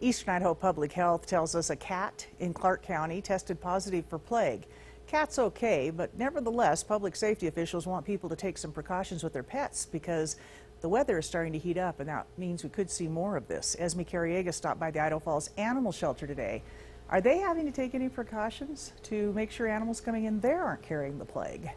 Eastern Idaho Public Health tells us a cat in Clark County tested positive for plague. Cat's okay, but nevertheless, public safety officials want people to take some precautions with their pets because the weather is starting to heat up, and that means we could see more of this. Esme Carriega stopped by the Idaho Falls Animal Shelter today. Are they having to take any precautions to make sure animals coming in there aren't carrying the plague?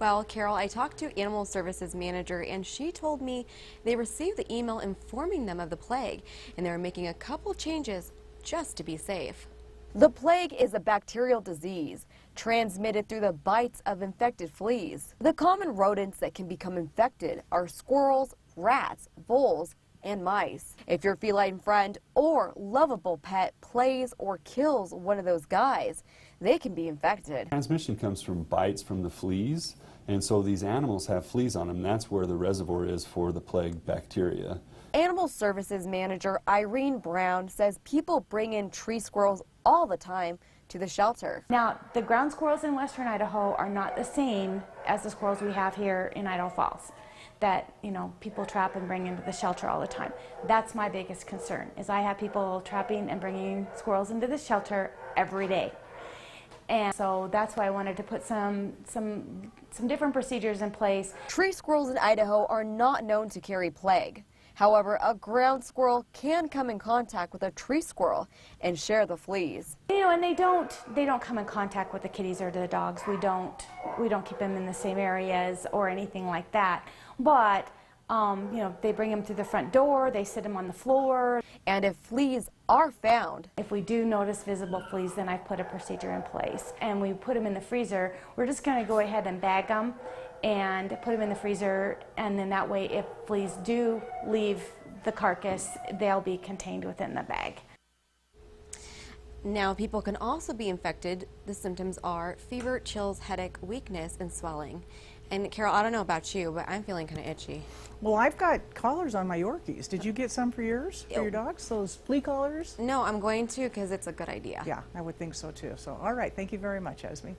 Well, Carol, I talked to Animal Services Manager, and she told me they received the email informing them of the plague, and they're making a couple changes just to be safe. The plague is a bacterial disease transmitted through the bites of infected fleas. The common rodents that can become infected are squirrels, rats, voles, and mice. If your feline friend or lovable pet plays or kills one of those guys, they can be infected. Transmission comes from bites from the fleas, and so these animals have fleas on them. That's where the reservoir is for the plague bacteria. Animal Services Manager Irene Brown says people bring in tree squirrels all the time to the shelter. Now, the ground squirrels in western Idaho are not the same as the squirrels we have here in Idaho Falls that, people trap and bring into the shelter all the time. That's my biggest concern, is I have people trapping and bringing squirrels into the shelter every day. And so that's why I wanted to put some different procedures in place. Tree squirrels in Idaho are not known to carry plague. However, a ground squirrel can come in contact with a tree squirrel and share the fleas. And they don't come in contact with the kitties or the dogs. We don't keep them in the same areas or anything like that. But they bring them through the front door, they sit them on the floor. And if fleas are found, if we do notice visible fleas, then I've put a procedure in place. And we put them in the freezer. We're just going to go ahead and bag them and put them in the freezer, and then that way if fleas do leave the carcass, they'll be contained within the bag. Now, people can also be infected. The symptoms are fever, chills, headache, weakness, and swelling. And Carol, I don't know about you, but I'm feeling kind of itchy. Well, I've got collars on my Yorkies. Did you get some for yours, for your dogs? Those flea collars? No, I'm going to because it's a good idea. Yeah, I would think so too. So, all right, thank you very much, Esme.